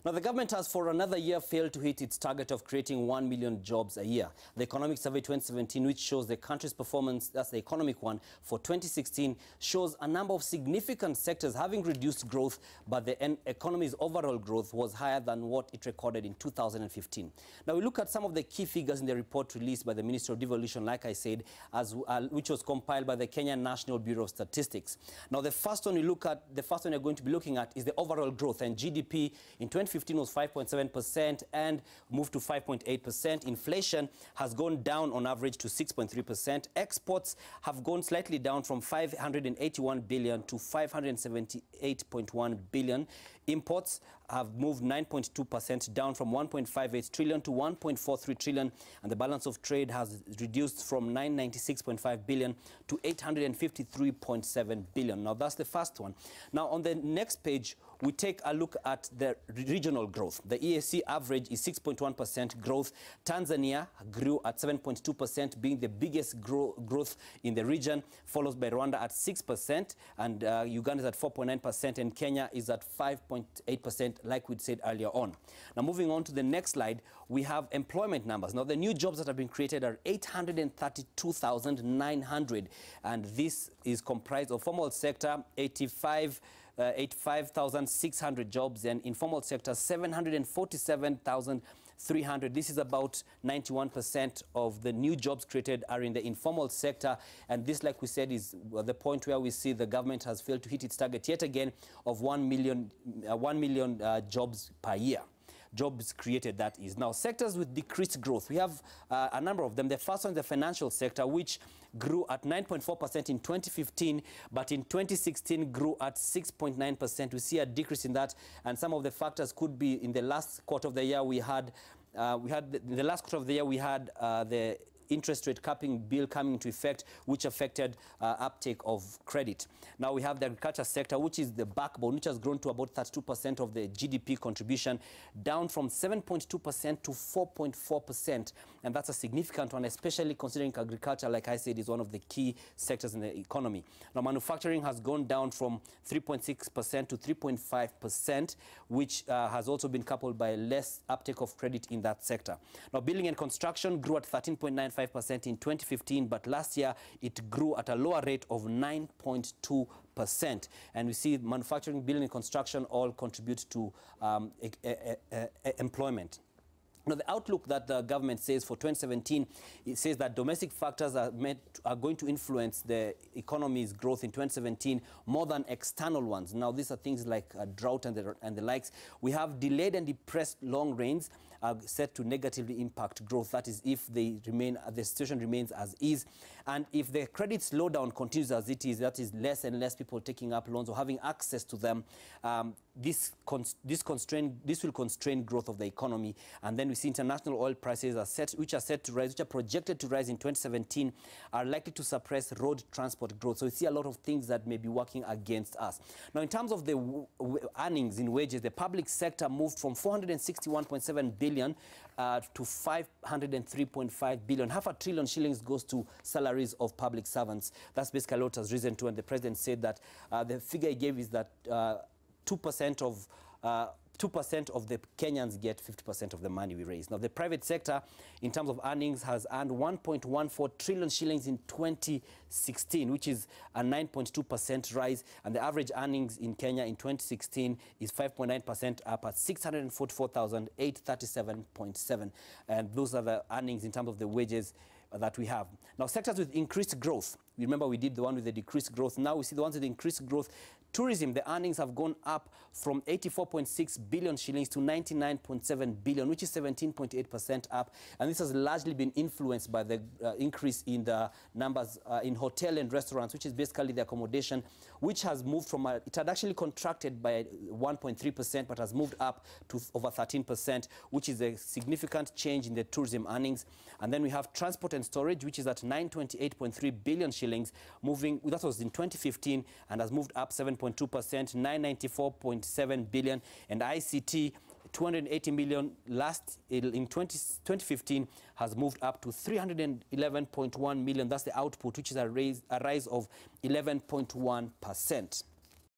Now, the government has for another year failed to hit its target of creating 1 million jobs a year. The Economic Survey 2017, which shows the country's performance, that's the economic one, for 2016, shows a number of significant sectors having reduced growth, but the economy's overall growth was higher than what it recorded in 2015. Now, we look at some of the key figures in the report released by the Ministry of Devolution, like I said, which was compiled by the Kenya National Bureau of Statistics. Now, the first one you're going to be looking at is the overall growth, and GDP in 2015 was 5.7% and moved to 5.8%. Inflation has gone down on average to 6.3%. Exports have gone slightly down from 581 billion to 578.1 billion. Imports have moved 9.2% down from 1.58 trillion to 1.43 trillion, and the balance of trade has reduced from 996.5 billion to 853.7 billion. Now, that's the first one. Now, on the next page, we take a look at the regional growth. The EAC average is 6.1% growth. Tanzania grew at 7.2%, being the biggest growth in the region, followed by Rwanda at 6%, and Uganda is at 4.9%, and Kenya is at 5.8%, like we said earlier on. Now, moving on to the next slide, we have employment numbers. Now, the new jobs that have been created are 832,900, and this is comprised of formal sector, 85,600 jobs, and informal sector 747,300. This is about 91% of the new jobs created are in the informal sector, and this, like we said, is the point where we see the government has failed to hit its target yet again of 1 million jobs per year. Jobs created, that is. Now, sectors with decreased growth, we have a number of them. The first one is the financial sector, which grew at 9.4% in 2015, but in 2016 grew at 6.9%. We see a decrease in that, and some of the factors could be in the last quarter of the year the interest rate capping bill coming into effect, which affected uptake of credit. Now we have the agriculture sector, which is the backbone, which has grown to about 32% of the GDP contribution, down from 7.2% to 4.4%. And that's a significant one, especially considering agriculture, like I said, is one of the key sectors in the economy. Now, manufacturing has gone down from 3.6% to 3.5%, which has also been coupled by less uptake of credit in that sector. Now, building and construction grew at 13.95% in 2015, but last year it grew at a lower rate of 9.2%. And we see manufacturing, building and construction all contribute to employment. Now, the outlook that the government says for 2017, it says that domestic factors are going to influence the economy's growth in 2017 more than external ones. Now, these are things like drought and the likes. We have delayed and depressed long rains set to negatively impact growth. That is, if the situation remains as is, and if the credit slowdown continues as it is, that is less and less people taking up loans or having access to them. This will constrain growth of the economy. And then we see international oil prices which are projected to rise in 2017, are likely to suppress road transport growth. So we see a lot of things that may be working against us. Now, in terms of the earnings in wages, the public sector moved from 461.7 billion to 503.5 billion. Half a trillion shillings goes to salaries of public servants. That's basically what has risen to, and the president said that the figure he gave is that 2% of the Kenyans get 50% of the money we raise. Now, the private sector, in terms of earnings, has earned 1.14 trillion shillings in 2016, which is a 9.2% rise. And the average earnings in Kenya in 2016 is 5.9% up at 644,837.7. And those are the earnings in terms of the wages that we have. Now, sectors with increased growth. Remember, we did the one with the decreased growth. Now we see the ones with the increased growth. Tourism, the earnings have gone up from 84.6 billion shillings to 99.7 billion, which is 17.8% up. And this has largely been influenced by the increase in the numbers in hotel and restaurants, which is basically the accommodation, which has moved from, it had actually contracted by 1.3%, but has moved up to over 13%, which is a significant change in the tourism earnings. And then we have transport and storage, which is at 928.3 billion shillings, moving, that was in 2015, and has moved up 7.2%, 994.7 billion, and ICT 280 million in 2015 has moved up to 311.1 million. That's the output, which is a rise of 11.1%.